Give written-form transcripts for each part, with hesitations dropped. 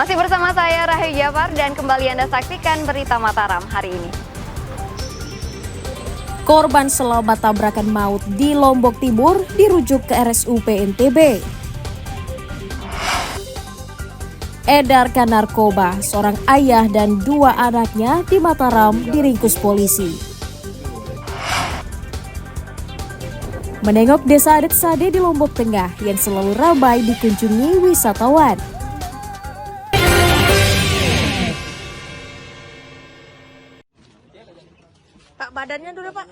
Masih bersama saya Rahayu Jafar dan kembali Anda saksikan berita Mataram hari ini. Korban selamat tabrakan maut di Lombok Timur dirujuk ke RSUP NTB. Edarkan narkoba, seorang ayah dan 2 anaknya di Mataram diringkus polisi. Menengok desa adat Sade di Lombok Tengah yang selalu ramai dikunjungi wisatawan. Pak, badannya dulu, Pak.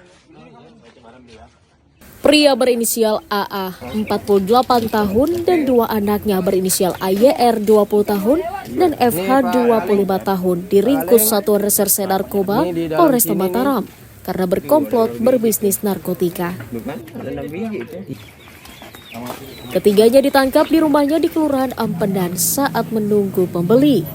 Pria berinisial AA, 48 tahun dan 2 anaknya berinisial AYR, 20 tahun dan FH, 25 tahun diringkus Satuan Reserse Narkoba Polresta Mataram karena berkomplot berbisnis narkotika. Ketiganya ditangkap di rumahnya di Kelurahan Ampendan saat menunggu pembeli.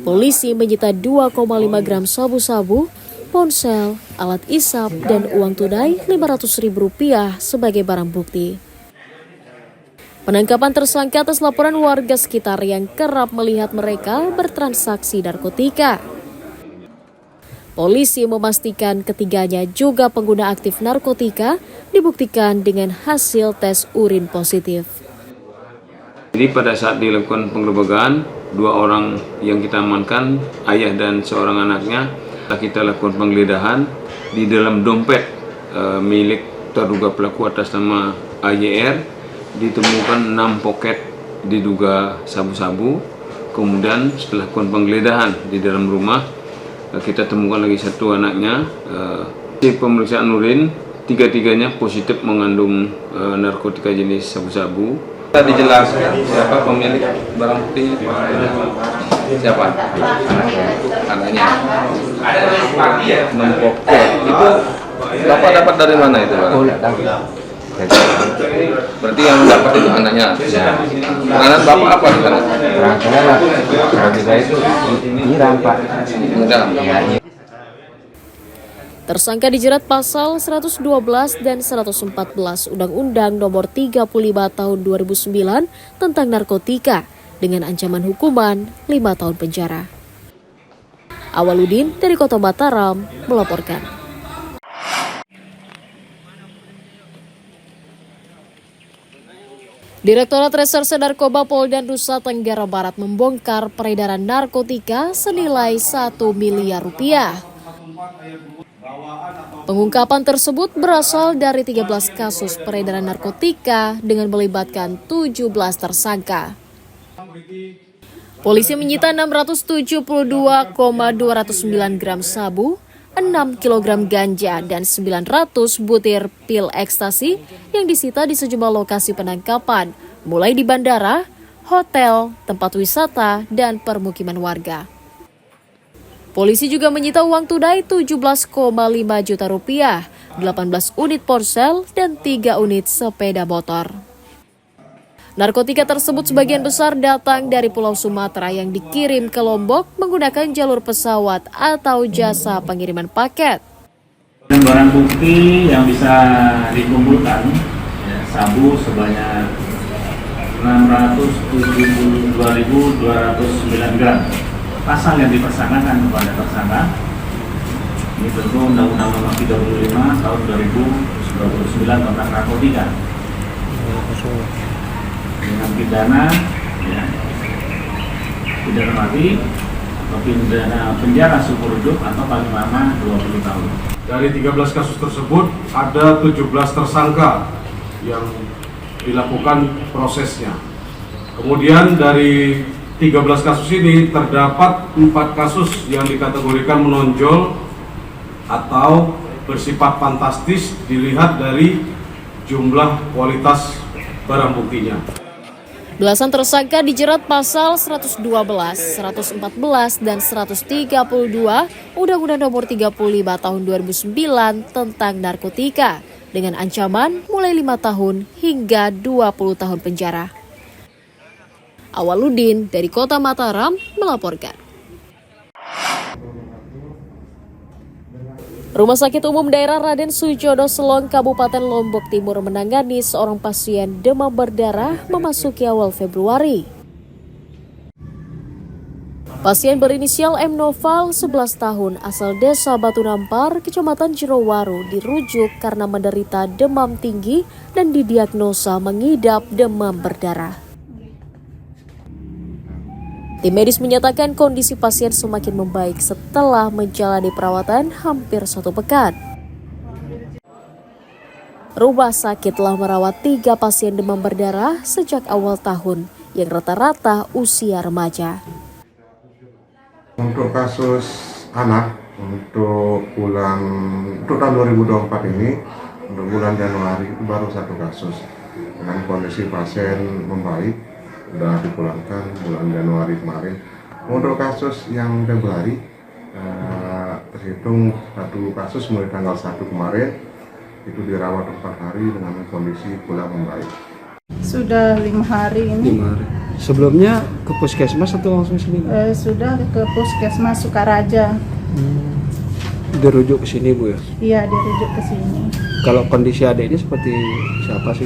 Polisi menyita 2,5 gram sabu-sabu, ponsel, alat isap, dan uang tunai Rp500.000 sebagai barang bukti. Penangkapan tersangka atas laporan warga sekitar yang kerap melihat mereka bertransaksi narkotika. Polisi memastikan ketiganya juga pengguna aktif narkotika dibuktikan dengan hasil tes urin positif. Jadi pada saat dilakukan penggerebekan, 2 orang yang kita amankan, ayah dan seorang anaknya, kita lakukan penggeledahan di dalam dompet milik terduga pelaku atas nama AYR, ditemukan 6 poket diduga sabu-sabu. Kemudian setelah lakukan penggeledahan di dalam rumah, kita temukan lagi 1 anaknya. Di pemeriksaan urin, 3-tiganya positif mengandung narkotika jenis sabu-sabu. Tadi dijelaskan siapa pemilik barang bukti? Siapa? Anaknya. 6 poket. Itu Bapak dapat dari mana itu? Berarti yang dapat itu anaknya. Peranan Bapak apa di sana? Narkotika itu nyiram, Pak. Tersangka dijerat pasal 112 dan 114 Undang-Undang Nomor 35 Tahun 2009 tentang narkotika dengan ancaman hukuman 5 tahun penjara. Awaludin dari Kota Mataram melaporkan. Direktorat Reserse Narkoba Polda Nusa Tenggara Barat membongkar peredaran narkotika senilai 1 miliar rupiah. Pengungkapan tersebut berasal dari 13 kasus peredaran narkotika dengan melibatkan 17 tersangka. Polisi menyita 672,209 gram sabu, 6 kg ganja, dan 900 butir pil ekstasi yang disita di sejumlah lokasi penangkapan, mulai di bandara, hotel, tempat wisata, dan permukiman warga. Polisi juga menyita uang tunai 17,5 juta rupiah, 18 unit ponsel, dan 3 unit sepeda motor. Narkotika tersebut sebagian besar datang dari Pulau Sumatera yang dikirim ke Lombok menggunakan jalur pesawat atau jasa pengiriman paket. Barang bukti yang bisa dikumpulkan, sabu sebanyak 672.209 gram. Pasal yang dipersangkakan kepada tersangka ini tentu Undang-Undang Nomor 35 Tahun 2029 tentang narkotika dengan pidana pidana mati atau pidana penjara seumur hidup atau paling lama 20 tahun. Dari 13 kasus tersebut ada 17 tersangka yang dilakukan prosesnya. Kemudian dari 13 kasus ini terdapat 4 kasus yang dikategorikan menonjol atau bersifat fantastis dilihat dari jumlah kualitas barang buktinya. Belasan tersangka dijerat pasal 112, 114, dan 132 Undang-Undang Nomor 35 Tahun 2009 tentang narkotika dengan ancaman mulai 5 tahun hingga 20 tahun penjara. Awaludin dari Kota Mataram melaporkan. Rumah Sakit Umum Daerah Raden Sujono Selong, Kabupaten Lombok Timur menangani seorang pasien demam berdarah memasuki awal Februari. Pasien berinisial M. Noval, 11 tahun, asal desa Batu Nampar, Kecamatan Jerowaru, dirujuk karena menderita demam tinggi dan didiagnosa mengidap demam berdarah. Tim medis menyatakan kondisi pasien semakin membaik setelah menjalani perawatan hampir 1 pekan. Rumah sakit telah merawat 3 pasien demam berdarah sejak awal tahun yang rata-rata usia remaja. Untuk kasus anak untuk tahun 2024 ini, untuk bulan Januari itu baru 1 kasus dengan kondisi pasien membaik, sudah dipulangkan bulan Januari kemarin. Untuk kasus yang Februari terhitung 1 kasus mulai tanggal 1 kemarin itu dirawat 4 hari dengan kondisi pulang membaik. Sudah 5 hari ini. 5 hari. Sebelumnya ke puskesmas atau langsung sini? Sudah ke puskesmas Sukaraja. Dirujuk ke sini Bu ya? Iya, dirujuk ke sini. Kalau kondisi adik ini seperti siapa sih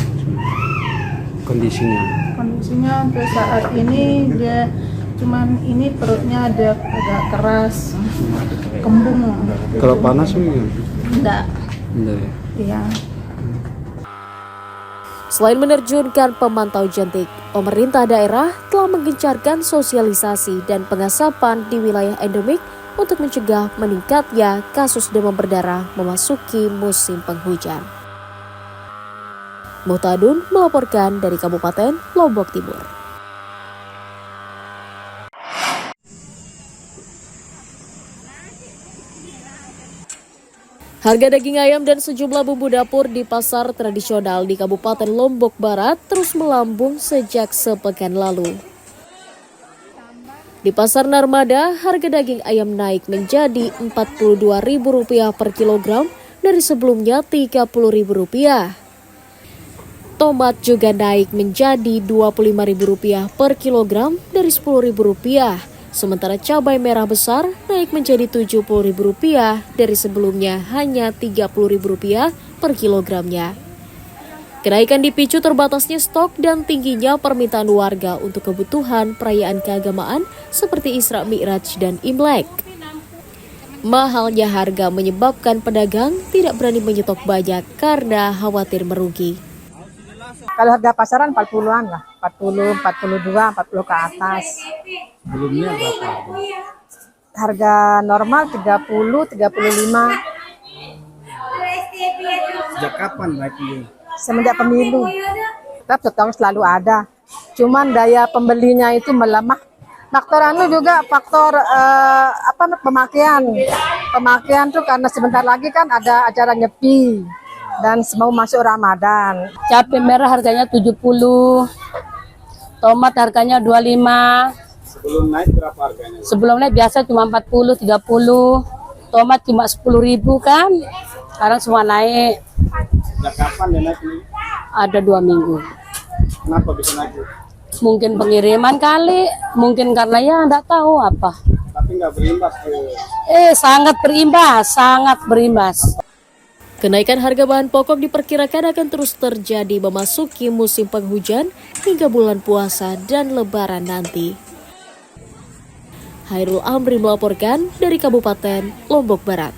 kondisinya? Kondisinya untuk saat ini dia cuman ini perutnya ada agak keras, kembung. Kalau panas sih? Enggak. Enggak ya? Iya. Selain menerjunkan pemantau jentik, pemerintah daerah telah menggencarkan sosialisasi dan pengasapan di wilayah endemik untuk mencegah meningkatnya kasus demam berdarah memasuki musim penghujan. Muhtadun melaporkan dari Kabupaten Lombok Timur. Harga daging ayam dan sejumlah bumbu dapur di pasar tradisional di Kabupaten Lombok Barat terus melambung sejak sepekan lalu. Di Pasar Narmada, harga daging ayam naik menjadi Rp42.000 per kilogram dari sebelumnya Rp30.000. Tomat juga naik menjadi Rp25.000 per kilogram dari Rp10.000. Sementara cabai merah besar naik menjadi Rp70.000 dari sebelumnya hanya Rp30.000 per kilogramnya. Kenaikan dipicu terbatasnya stok dan tingginya permintaan warga untuk kebutuhan perayaan keagamaan seperti Isra Mi'raj dan Imlek. Mahalnya harga menyebabkan pedagang tidak berani menyetok banyak karena khawatir merugi. Kalau harga pasaran 40-an lah, 40, 42, 40 ke atas. Sebelumnya berapa? Harga normal 30, 35. Sejak kapan naik ini? Semenjak pemilu. Tetap setahun selalu ada. Cuman daya pembelinya itu melemah. Faktor juga faktor pemakaian. Pemakaian tuh karena sebentar lagi kan ada acara Nyepi dan mau masuk Ramadan. Cabai merah harganya 70. Tomat harganya 25. Sebelum naik berapa harganya? Sebelum naik biasa cuma 40, 30. Tomat cuma 10.000 kan. Sekarang semua naik. Sejak kapan dia naik ini? Ada 2 minggu. Kenapa bisa naik? Mungkin pengiriman kali, mungkin karena ya enggak tahu apa. Tapi nggak berimbas ke... Sangat berimbas. Kenaikan harga bahan pokok diperkirakan akan terus terjadi memasuki musim penghujan hingga bulan puasa dan lebaran nanti. Hairul Amri melaporkan dari Kabupaten Lombok Barat.